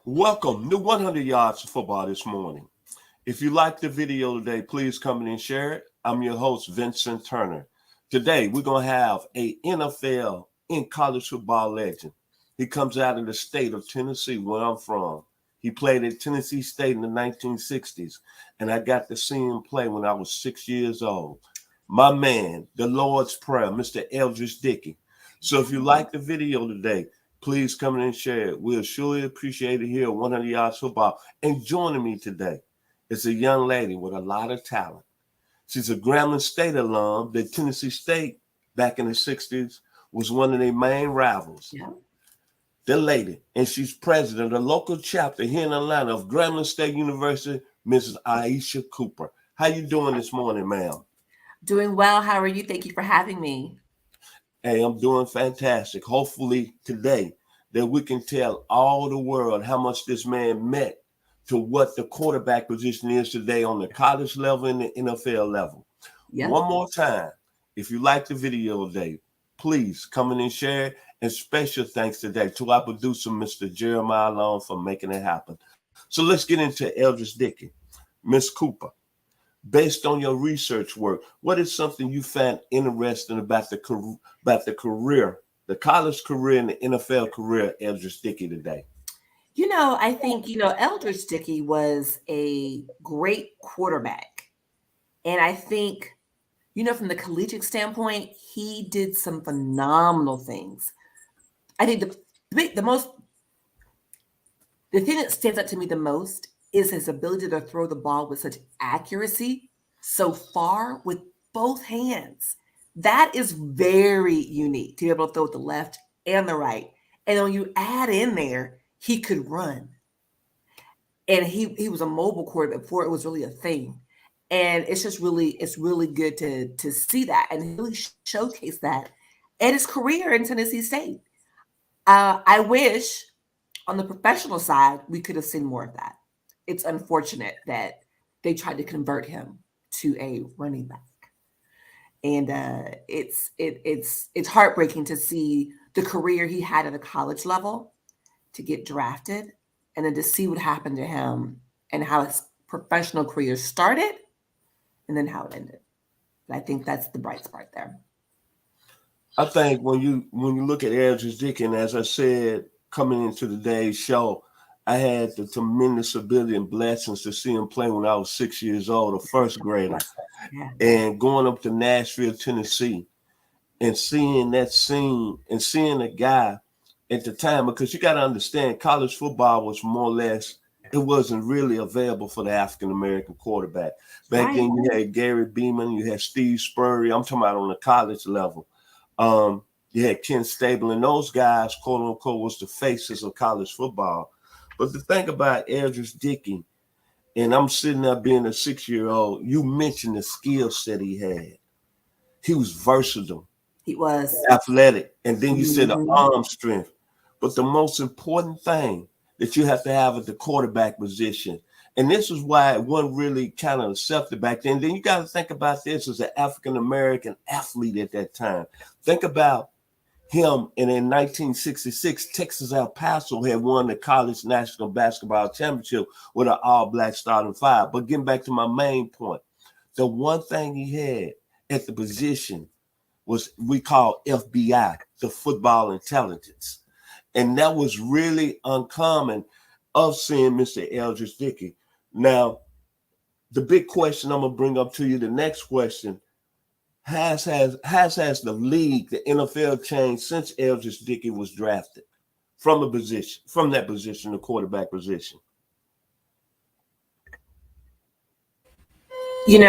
Welcome, new 100 yards of football this morning. If you like the video today, please come in and share it. I'm your host, Vincent Turner. Today, we're going to have a NFL and college football legend. He comes out of the state of Tennessee, where I'm from. He played at Tennessee State in the 1960s, and I got to see him play when I was 6 years old. My man, the Lord's Prayer, Mr. Eldridge Dickey. So if you like the video today, please come in and share it. We'll surely appreciate it here at 100 Yards Football. And joining me today is a young lady with a lot of talent. She's a Grambling State alum. The Tennessee State back in the 60s was one of their main rivals. Yeah. The lady, and she's president of the local chapter here in Atlanta of Grambling State University, Mrs. Aisha Cooper. How you doing this morning, ma'am? Doing well. How are you? Thank you for having me. Hey, I'm doing fantastic. Hopefully today that we can tell all the world how much this man meant to what the quarterback position is today on the college level and the NFL level. Yeah. One more time, if you like the video today, please come in and share it. And special thanks today to our producer, Mr. Jeremiah Long, for making it happen. So let's get into Eldridge Dickey. Miss Cooper, based on your research work, what is something you found interesting about the career, the college career and the NFL career of Eldridge Dickey today? I think, Eldridge Dickey was a great quarterback. And I think, from the collegiate standpoint, he did some phenomenal things. I think the thing that stands out to me the most is his ability to throw the ball with such accuracy so far with both hands. That is very unique to be able to throw with the left and the right. And when you add in there, he could run. And he was a mobile quarterback before it was really a thing. And it's really good to see that and really showcase that in his career in Tennessee State. I wish on the professional side, we could have seen more of that. It's unfortunate that they tried to convert him to a running back. And it's heartbreaking to see the career he had at a college level to get drafted and then to see what happened to him and how his professional career started and then how it ended. I think that's the bright spot there. I think when you look at Eldridge Dickey, and as I said, coming into today's show, I had the tremendous ability and blessings to see him play when I was 6 years old, a first grader, and going up to Nashville, Tennessee, and seeing that scene and seeing a guy at the time, because you got to understand, college football was more or less, it wasn't really available for the African-American quarterback. Back then, you had Gary Beeman, you had Steve Spurrier. I'm talking about on the college level. You had Ken Stable, and those guys, quote unquote, was the faces of college football. But the thing about Eldridge Dickey, and I'm sitting there being a 6-year-old, you mentioned the skill set he had. He was versatile. He was athletic. And then you said the arm strength. But the most important thing that you have to have at the quarterback position, and this is why it wasn't really kind of accepted back then. Then you got to think about this as an African-American athlete at that time. Think about him, and in 1966, Texas El Paso had won the college national basketball championship with an all-black starting five. But getting back to my main point, the one thing he had at the position was we call FBI, the football intelligence. And that was really uncommon of seeing Mr. Eldridge Dickey. Now, the big question I'm going to bring up to you, the next question, has the league, the NFL changed since Eldridge Dickey was drafted from that position, the quarterback position? His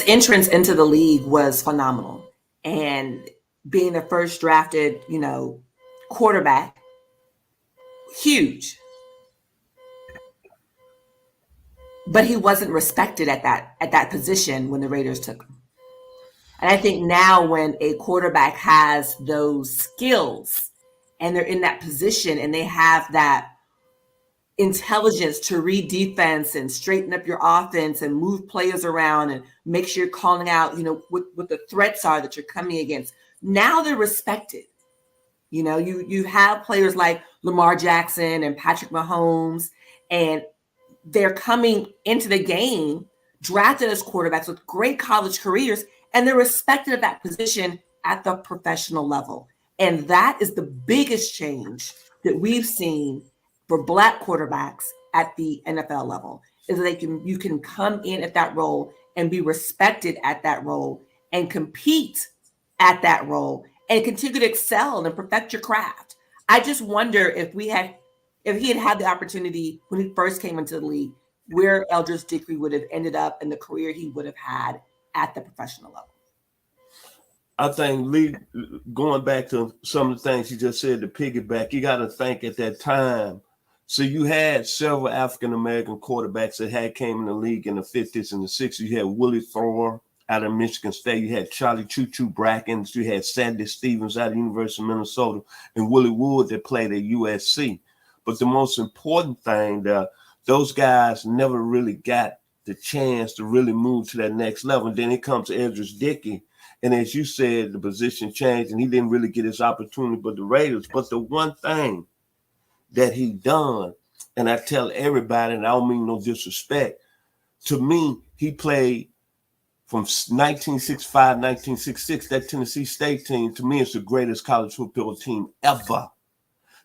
entrance into the league was phenomenal. And being the first drafted, quarterback, huge. But he wasn't respected at that position when the Raiders took him. And I think now when a quarterback has those skills and they're in that position and they have that intelligence to read defense and straighten up your offense and move players around and make sure you're calling out, what the threats are that you're coming against. Now they're respected. You know, you have players like Lamar Jackson and Patrick Mahomes, and they're coming into the game drafted as quarterbacks with great college careers, and they're respected at that position at the professional level. And that is the biggest change that we've seen for Black quarterbacks at the NFL level, is that you can come in at that role and be respected at that role and compete at that role and continue to excel and perfect your craft. I just wonder if he had had the opportunity when he first came into the league, where Eldridge Dickey would have ended up and the career he would have had at the professional level. I think, Lee, going back to some of the things you just said, to piggyback, you got to think at that time. So you had several African-American quarterbacks that had came in the league in the 50s and the 60s. You had Willie Thor out of Michigan State. You had Charlie Choo-Choo Brackens. You had Sandy Stevens out of the University of Minnesota, and Willie Wood that played at USC. But the most important thing, those guys never really got the chance to really move to that next level. And then it comes to Eldridge Dickey. And as you said, the position changed and he didn't really get his opportunity but the Raiders. But the one thing that he done, and I tell everybody, and I don't mean no disrespect, to me, he played from 1965, 1966, that Tennessee State team, to me, is the greatest college football team ever.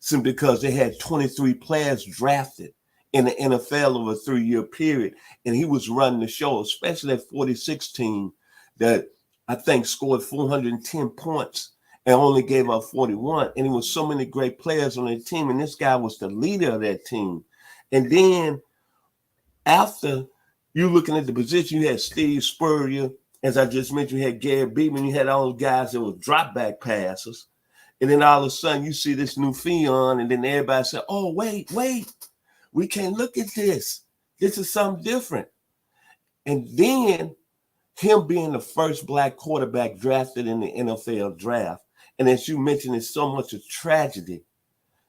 Simply because they had 23 players drafted in the NFL over a 3-year period. And he was running the show, especially that 46 team that I think scored 410 points and only gave up 41. And there was so many great players on that team. And this guy was the leader of that team. And then after you looking at the position, you had Steve Spurrier. As I just mentioned, you had Gary Beeman. You had all those guys that were drop back passers. And then all of a sudden you see this new Fion, and then everybody said, oh, wait, we can't look at this. This is something different. And then him being the first Black quarterback drafted in the NFL draft. And as you mentioned, it's so much a tragedy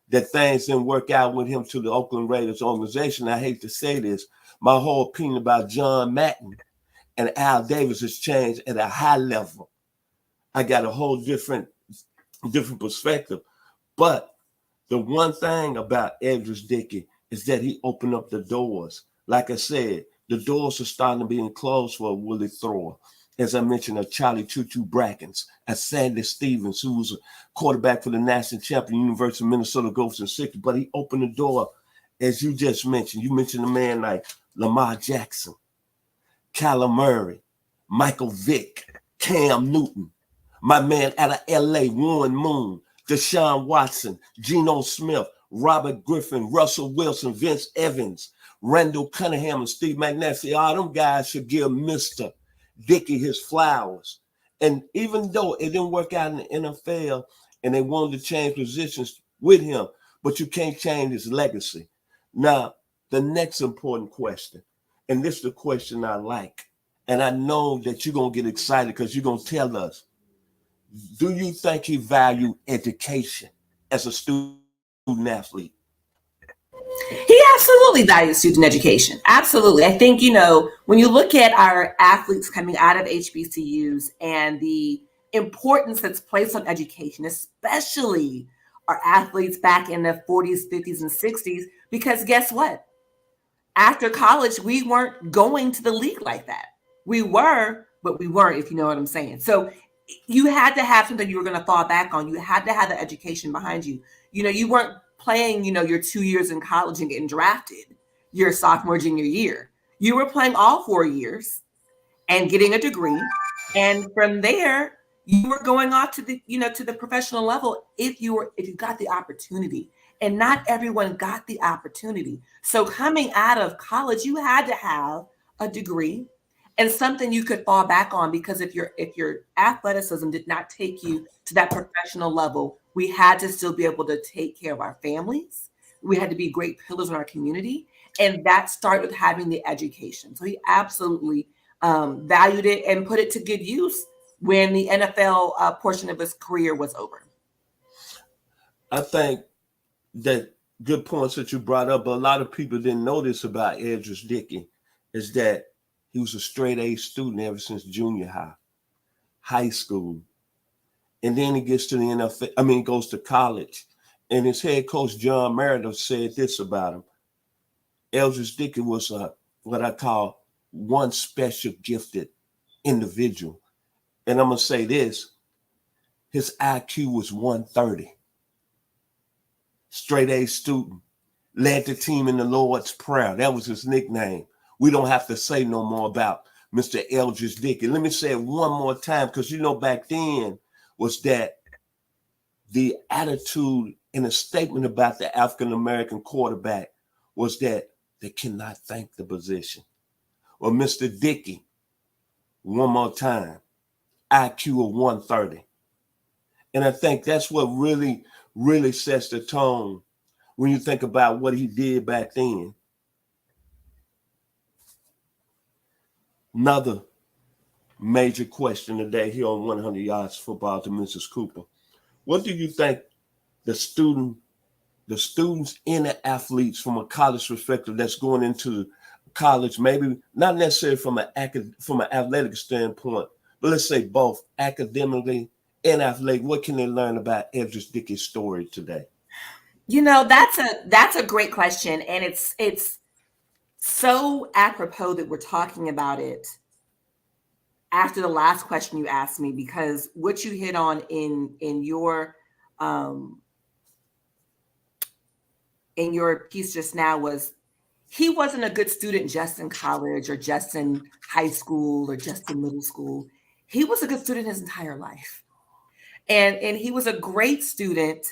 that things didn't work out with him to the Oakland Raiders organization. I hate to say this, my whole opinion about John Madden and Al Davis has changed at a high level. I got a whole different perspective. But the one thing about Eldridge Dickey is that he opened up the doors. Like I said, the doors are starting to be closed for Willie Thor. As I mentioned, a Charlie Choo-Choo Brackens, a Sandy Stevens, who was a quarterback for the national champion, University of Minnesota Ghosts in 60. But he opened the door, as you just mentioned. You mentioned a man like Lamar Jackson, Kyler Murray, Michael Vick, Cam Newton, my man out of LA, Warren Moon, Deshaun Watson, Geno Smith, Robert Griffin, Russell Wilson, Vince Evans, Randall Cunningham, and Steve McNair. All them guys should give Mr. Dickey his flowers. And even though it didn't work out in the NFL and they wanted to change positions with him, but you can't change his legacy. Now, the next important question, and this is the question I like, and I know that you're going to get excited because you're going to tell us, do you think he valued education as a student athlete? He absolutely values student education. Absolutely. I think, when you look at our athletes coming out of HBCUs and the importance that's placed on education, especially our athletes back in the 40s, 50s, and 60s, because guess what? After college, we weren't going to the league like that. We were, but we weren't, if you know what I'm saying. So you had to have something you were going to fall back on. You had to have the education behind you. You weren't playing, your 2 years in college and getting drafted your sophomore, junior year. You were playing all 4 years and getting a degree. And from there, you were going off to the professional level if you got the opportunity. And not everyone got the opportunity. So coming out of college, you had to have a degree and something you could fall back on, because if your athleticism did not take you to that professional level, we had to still be able to take care of our families. We had to be great pillars in our community. And that started with having the education. So he absolutely valued it and put it to good use when the NFL portion of his career was over. I think that good points that you brought up, but a lot of people didn't know this about Eldridge Dickey, is that he was a straight A student ever since junior high school. And then he gets to the NFL, goes to college. And his head coach, John Meredith, said this about him. Eldridge Dickey was what I call one special gifted individual. And I'm going to say this, his IQ was 130. Straight A student, led the team in the Lord's Prayer. That was his nickname. We don't have to say no more about Mr. Eldridge Dickey. Let me say it one more time, because back then was that the attitude and the statement about the African-American quarterback was that they cannot thank the position. Well, Mr. Dickey, one more time, IQ of 130. And I think that's what really, really sets the tone when you think about what he did back then. Another major question today here on 100 Yards Football to Mrs. Cooper. What do you think the students and the athletes from a college perspective that's going into college, maybe not necessarily from an athletic standpoint, but let's say both academically and athletic, what can they learn about Eldridge Dickey's story today? That's a great question, and it's so apropos that we're talking about it after the last question you asked me, because what you hit on in your piece just now was he wasn't a good student just in college or just in high school or just in middle school. He was a good student his entire life, and he was a great student.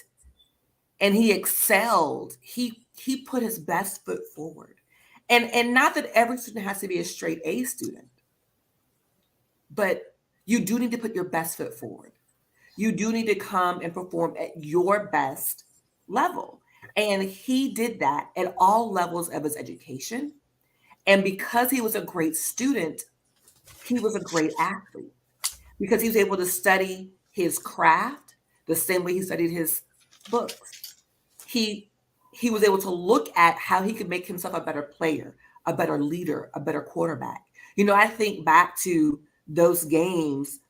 And he excelled. He put his best foot forward. And not that every student has to be a straight A student, but you do need to put your best foot forward. You do need to come and perform at your best level. And he did that at all levels of his education. And because he was a great student, he was a great athlete, because he was able to study his craft the same way he studied his books. He was able to look at how he could make himself a better player, a better leader, a better quarterback. I think back to those games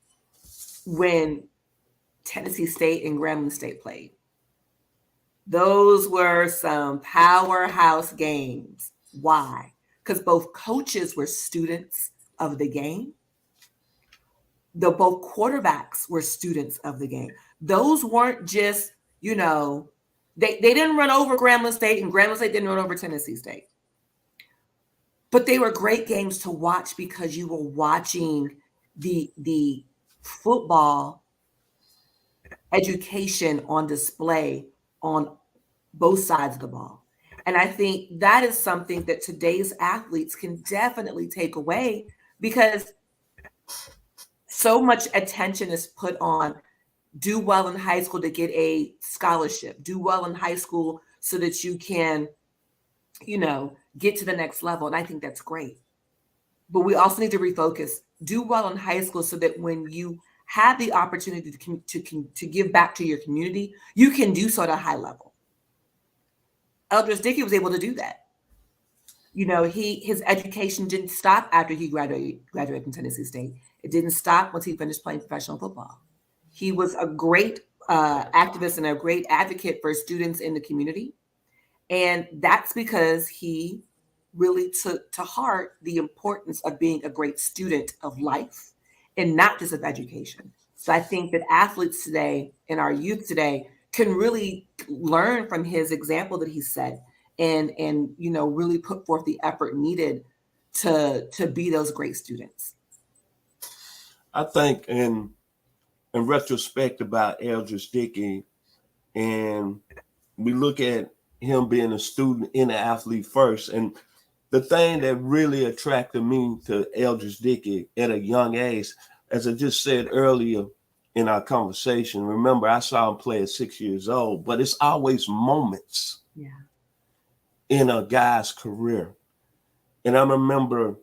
when Tennessee State and Grambling State played. Those were some powerhouse games. Why? Because both coaches were students of the game. Both quarterbacks were students of the game. Those weren't just, they didn't run over Grambling State, and Grambling State didn't run over Tennessee State. But they were great games to watch because you were watching the football education on display on both sides of the ball. And I think that is something that today's athletes can definitely take away, because so much attention is put on do well in high school to get a scholarship, do well in high school so that you can, get to the next level. And I think that's great. But we also need to refocus, do well in high school so that when you have the opportunity to give back to your community, you can do so at a high level. Eldridge Dickey was able to do that. His education didn't stop after he graduated from Tennessee State. It didn't stop once he finished playing professional football. He was a great activist and a great advocate for students in the community. And that's because he really took to heart the importance of being a great student of life and not just of education. So I think that athletes today and our youth today can really learn from his example that he set and really put forth the effort needed to be those great students. I think in retrospect about Eldridge Dickey, and we look at him being a student and an athlete first, and the thing that really attracted me to Eldridge Dickey at a young age, as I just said earlier in our conversation, remember I saw him play at 6 years old, but it's always moments in a guy's career. And I remember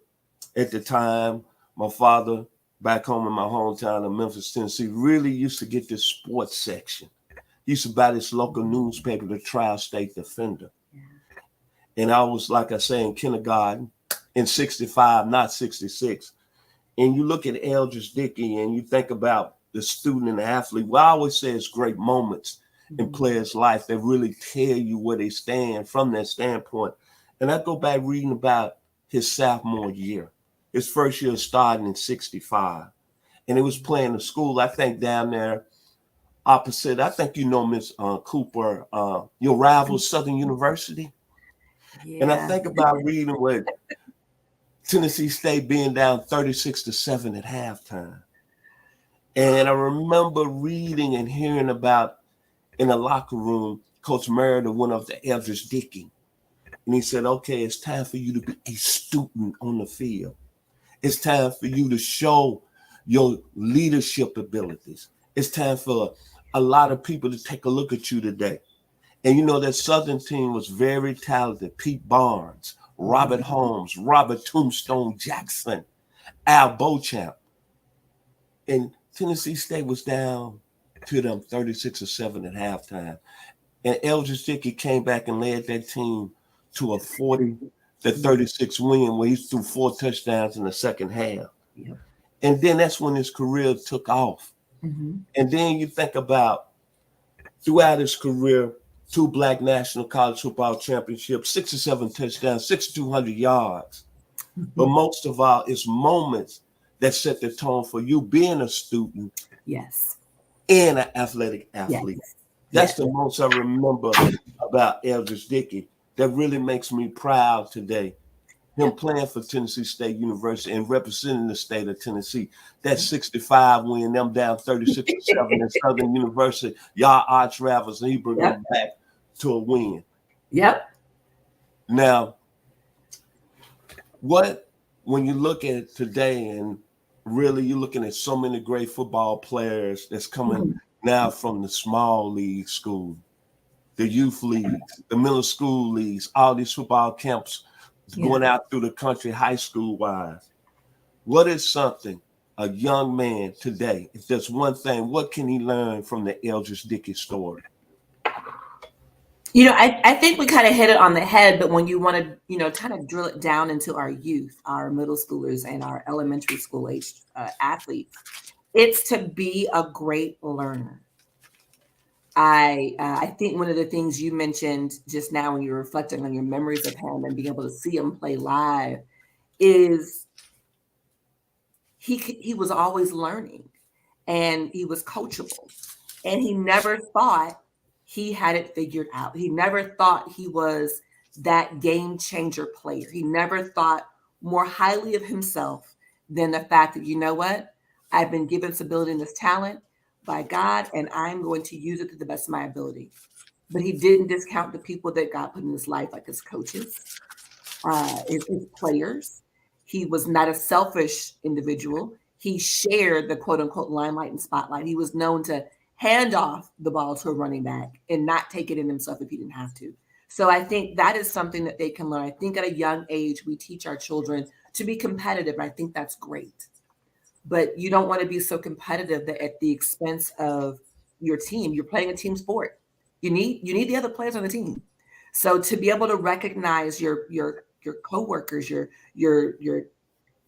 at the time, my father back home in my hometown of Memphis, Tennessee, really used to get this sports section. He used to buy this local newspaper, the Tri-State Defender. Yeah. And I was, like I say, in kindergarten in 65, not 66. And you look at Eldridge Dickey and you think about the student and the athlete. Well, I always say it's great moments in players' life that really tell you where they stand from that standpoint. And I go back reading about his sophomore year. His first year starting in 65. And he was playing the school, I think, down there opposite. I think you know Miss Cooper, your rival, Southern University. And I Yeah. think about reading with Tennessee State being down 36-7 at halftime. And I remember reading and hearing about in the locker room, Coach Merida went up to Eldridge Dickey. And he said, okay, it's time for you to be a student on the field. It's time for you to show your leadership abilities. It's time for a lot of people to take a look at you today. And you know, that Southern team was very talented. Pete Barnes, Robert Holmes, Robert Tombstone Jackson, Al Beauchamp. And Tennessee State was down to them 36-7 at halftime. And Eldridge Dickey came back and led that team to a 40-36 win where he threw 4 touchdowns in the second half. Yep. And then that's when his career took off. And then you think about throughout his career, 2 Black National College Football Championships, 67 touchdowns, 6,200 yards. But most of all, it's moments that set the tone for you being a student Yes. and an athletic athlete. Yes. That's the most I remember about Eldridge Dickey that really makes me proud today. Him playing for Tennessee State University and representing the state of Tennessee. That 65 win, them down 36-7 at Southern University, y'all arch rivals, and he bring them back to a win. Yep. Now, when you look at it today, and really you're looking at so many great football players that's coming now from the small league school, the youth leagues, the middle school leagues, all these football camps going out through the country, high school wise. What is something a young man today, if there's one thing, what can he learn from the Eldridge Dickey story? You know, I think we kind of hit it on the head, but when you want to, you know, kind of drill it down into our youth, our middle schoolers and our elementary school age athletes, it's to be a great learner. I think one of the things you mentioned just now when you're reflecting on your memories of him and being able to see him play live is he was always learning and he was coachable and he never thought he had it figured out. He never thought he was that game changer player. He never thought more highly of himself than the fact that, you know what, I've been given this ability and this talent by God, and I'm going to use it to the best of my ability. But he didn't discount the people that God put in his life, like his coaches, his players. He was not a selfish individual. He shared the quote unquote limelight and spotlight. He was known to hand off the ball to a running back and not take it in himself if he didn't have to. So I think that is something that they can learn. I think at a young age, we teach our children to be competitive. I think that's great. But you don't want to be so competitive that at the expense of your team. You're playing a team sport. You need the other players on the team. So to be able to recognize your coworkers, your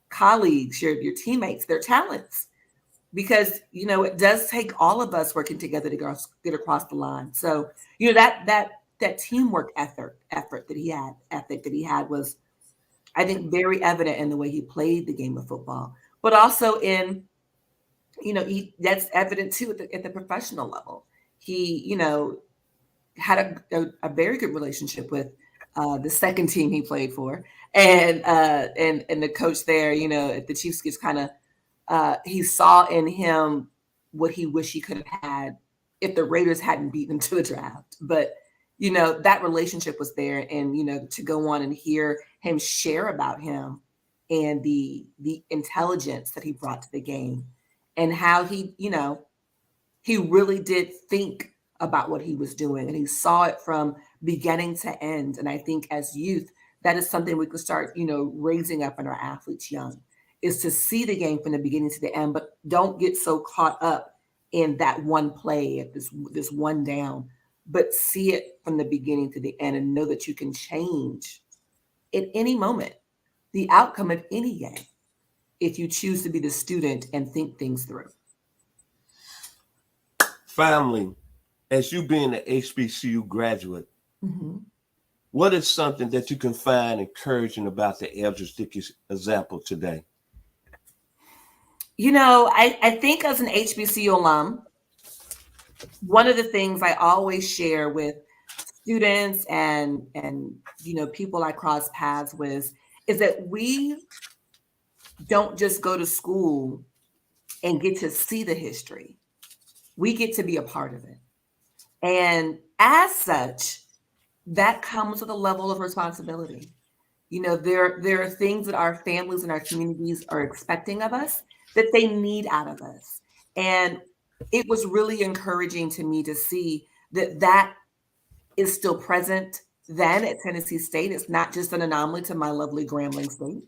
colleagues, your teammates, their talents, because you know it does take all of us working together to get across the line. So you know that teamwork ethic that he had was, I think, very evident in the way he played the game of football, but also in, you know, that's evident too at the professional level. He, you know, had a very good relationship with the second team he played for, and the coach there, you know, at the Chiefs gets kind of he saw in him what he wished he could have had if the Raiders hadn't beaten him to the draft. But you know that relationship was there, and you know to go on and hear him share about him and the intelligence that he brought to the game, and how he, you know, he really did think about what he was doing and he saw it from beginning to end. And I think as youth, that is something we could start, you know, raising up in our athletes young, is to see the game from the beginning to the end, but don't get so caught up in that one play, at this one down, but see it from the beginning to the end and know that you can change at any moment the outcome of any game if you choose to be the student and think things through. family, as you being an HBCU graduate, Mm-hmm. what is something that you can find encouraging about the Eldridge Dickey example today? I think as an HBCU alum, one of the things I always share with students and people I cross paths with is that we don't just go to school and get to see the history. We get to be a part of it. And as such, that comes with a level of responsibility. There are things that our families and our communities are expecting of us that they need out of us. And it was really encouraging to me to see that is still present then at Tennessee State. It's not just an anomaly to my lovely Grambling State,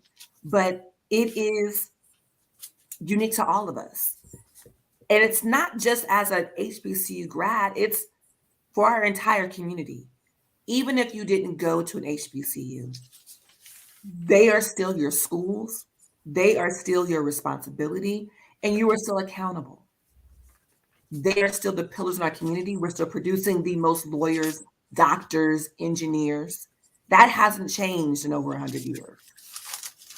but it is unique to all of us. And it's not just as an HBCU grad, it's for our entire community. Even if you didn't go to an HBCU, they are still your schools, they are still your responsibility, and you are still accountable. They are still the pillars in our community. We're still producing the most lawyers, doctors, engineers. That hasn't changed in over 100 years.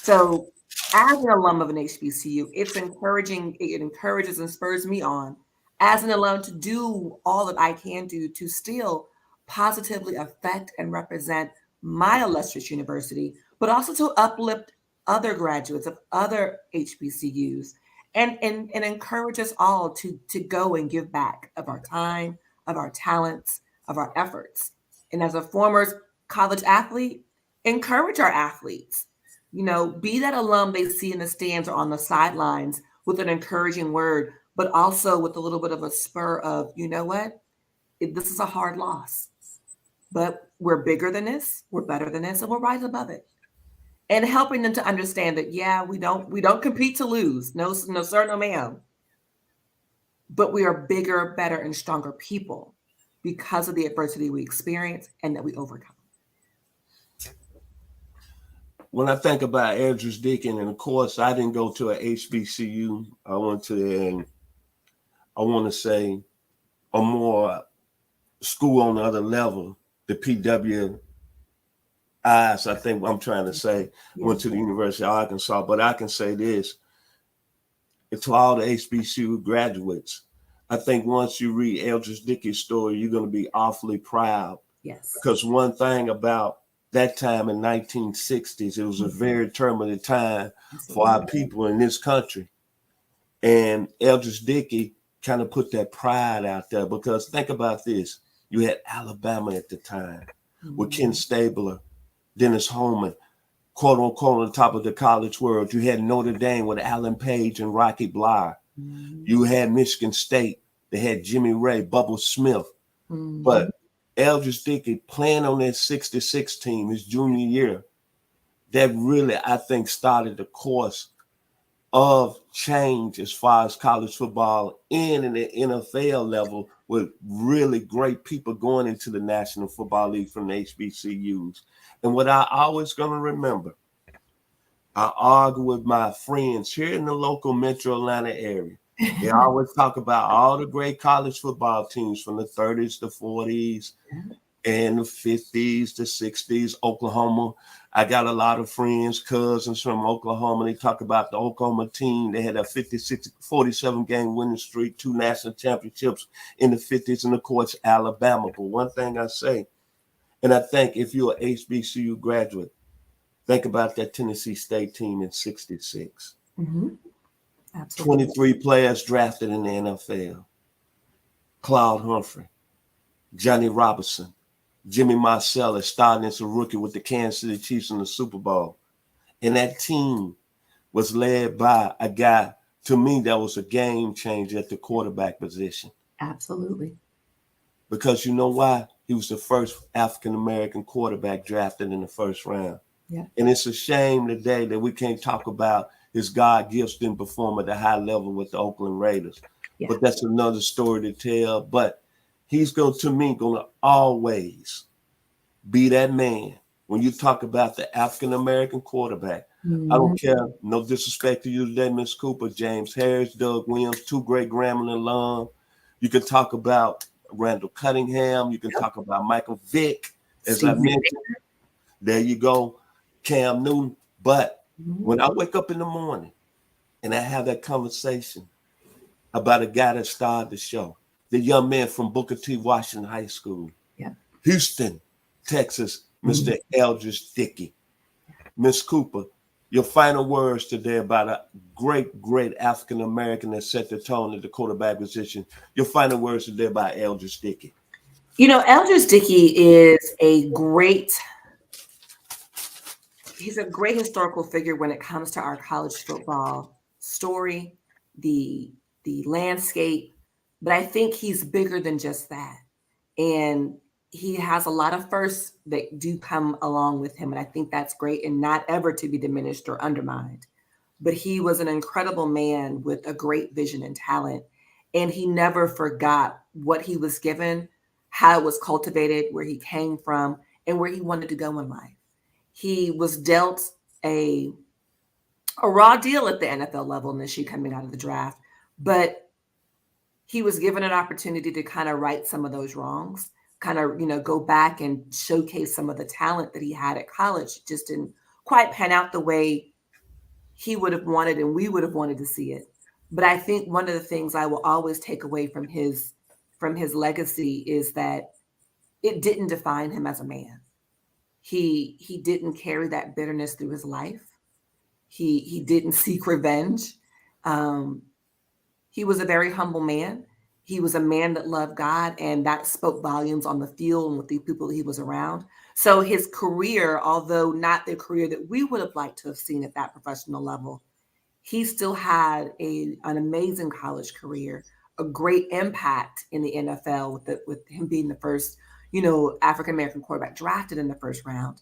So, as an alum of an HBCU, it's encouraging. It encourages and spurs me on as an alum to do all that I can do to still positively affect and represent my illustrious university, but also to uplift other graduates of other HBCUs and encourage us all to go and give back of our time, of our talents, of our efforts. And as a former college athlete, encourage our athletes. Be that alum they see in the stands or on the sidelines with an encouraging word, but also with a little bit of a spur of, you know what? This is a hard loss, but we're bigger than this, we're better than this, and we'll rise above it. And helping them to understand that, yeah, we don't compete to lose. No, no, sir, no, ma'am. But we are bigger, better, and stronger people because of the adversity we experience and that we overcome. When I think about Eldridge Dickey, and of course, I didn't go to a HBCU. I went to, and I want to say, a more school on the other level, the PWIs, I think I'm trying to say, went to the University of Arkansas. But I can say this, to all the HBCU graduates, I think once you read Eldridge Dickey's story, you're going to be awfully proud. Yes. Because one thing about that time in 1960s, it was a very turbulent time for our people in this country. And Eldridge Dickey kind of put that pride out there, because think about this. You had Alabama at the time with Ken Stabler, Dennis Holman, quote unquote, on the top of the college world. You had Notre Dame with Alan Page and Rocky Bleier. You had Michigan State. They had Jimmy Ray, Bubble Smith. But Eldridge Dickey playing on that 66 team his junior year, that really, I think, started the course of change as far as college football and the NFL level, with really great people going into the National Football League from the HBCUs. And what I always going to remember, I argue with my friends here in the local metro Atlanta area. They always talk about all the great college football teams from the 30s, the 40s, and the 50s, the 60s, Oklahoma. I got a lot of friends, cousins from Oklahoma. They talk about the Oklahoma team. They had a 47 game winning streak, 2 national championships in the 50s, and of course, Alabama. But one thing I say, and I think if you're an HBCU graduate, think about that Tennessee State team in 66. Absolutely. 23 players drafted in the NFL. Claude Humphrey, Johnny Robinson, Jimmy Marcellus starting as a rookie with the Kansas City Chiefs in the Super Bowl. And that team was led by a guy, to me, that was a game changer at the quarterback position. Absolutely. Because you know why? He was the first African-American quarterback drafted in the first round. Yeah. And it's a shame today that we can't talk about his God gifts didn't perform at a high level with the Oakland Raiders. Yeah. But that's another story to tell. But he's going to always be that man. When you talk about the African-American quarterback, I don't care, no disrespect to you today, Miss Cooper, James Harris, Doug Williams, 2 great Grambling alum. You can talk about Randall Cunningham. You can talk about Michael Vick, as I mentioned. There you go, Cam Newton. But when I wake up in the morning and I have that conversation about a guy that started the show, the young man from Booker T. Washington High School, Houston, Texas, Mr. Eldridge Dickey. Miss Cooper, your final words today about a great African-American that set the tone at the quarterback position. Your final words today about Eldridge Dickey. You know, Eldridge Dickey is he's a great historical figure when it comes to our college football story, the landscape, but I think he's bigger than just that. And he has a lot of firsts that do come along with him. And I think that's great and not ever to be diminished or undermined. But he was an incredible man with a great vision and talent. And he never forgot what he was given, how it was cultivated, where he came from, and where he wanted to go in life. He was dealt a raw deal at the NFL level initially coming out of the draft, but he was given an opportunity to kind of right some of those wrongs, kind of, go back and showcase some of the talent that he had at college. Just didn't quite pan out the way he would have wanted and we would have wanted to see it. But I think one of the things I will always take away from his legacy is that it didn't define him as a man. He didn't carry that bitterness through his life. He didn't seek revenge. He was a very humble man. He was a man that loved God, and that spoke volumes on the field and with the people that he was around. So his career, although not the career that we would have liked to have seen at that professional level, he still had an amazing college career, a great impact in the NFL with him being the first, African-American quarterback drafted in the first round.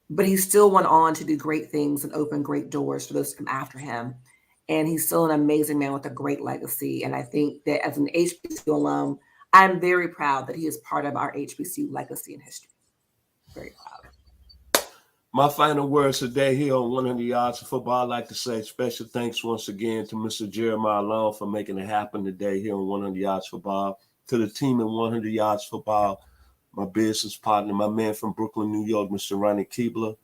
But he still went on to do great things and open great doors for those to come after him. And he's still an amazing man with a great legacy. And I think that as an HBCU alum, I'm very proud that he is part of our HBCU legacy and history. Very proud. My final words today here on 100 Yards of Football, I'd like to say special thanks once again to Mr. Jeremiah Long for making it happen today here on 100 Yards Football. To the team in 100 Yards Football, my business partner, my man from Brooklyn, New York, Mr. Ronnie Keebler.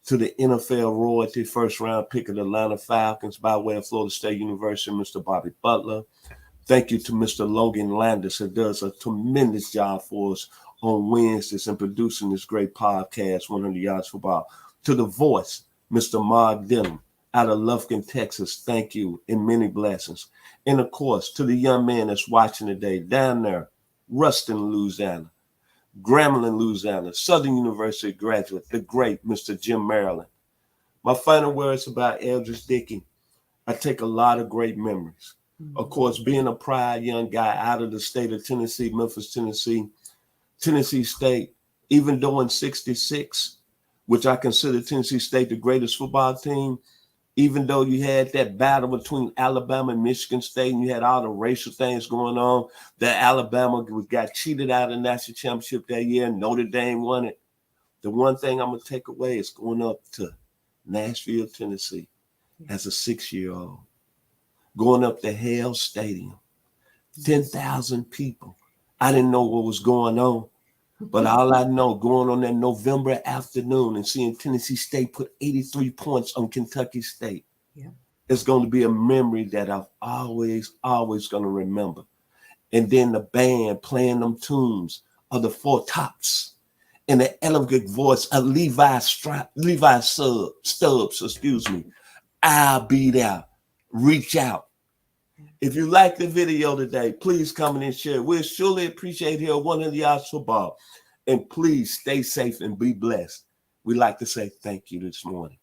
To the NFL royalty first-round pick of the Atlanta Falcons by way of Florida State University, Mr. Bobby Butler. Thank you to Mr. Logan Landis, who does a tremendous job for us on Wednesdays and producing this great podcast, 100 Yards Football. To the voice, Mr. Mark Dillon, out of Lufkin, Texas. Thank you, and many blessings. And, of course, to the young man that's watching today down there, Ruston, Louisiana, Grambling, Louisiana, Southern University graduate, the great Mr. Jim Maryland. My final words about Eldridge Dickey, I take a lot of great memories. Of course, being a proud young guy out of the state of Tennessee, Memphis, Tennessee, Tennessee State, even though in 66, which I consider Tennessee State the greatest football team, even though you had that battle between Alabama and Michigan State and you had all the racial things going on, that Alabama got cheated out of the national championship that year and Notre Dame won it. The one thing I'm going to take away is going up to Nashville, Tennessee as a 6-year-old, going up to Hale Stadium, 10,000 people. I didn't know what was going on. But all I know, going on that November afternoon and seeing Tennessee State put 83 points on Kentucky State, it's going to be a memory that I've always going to remember. And then the band playing them tunes of the Four Tops and the elegant voice of Levi Stubbs, I'll be there. Reach out. If you like the video today, please comment and share. We'll surely appreciate here 100 Yards Football. And please stay safe and be blessed. We'd like to say thank you this morning.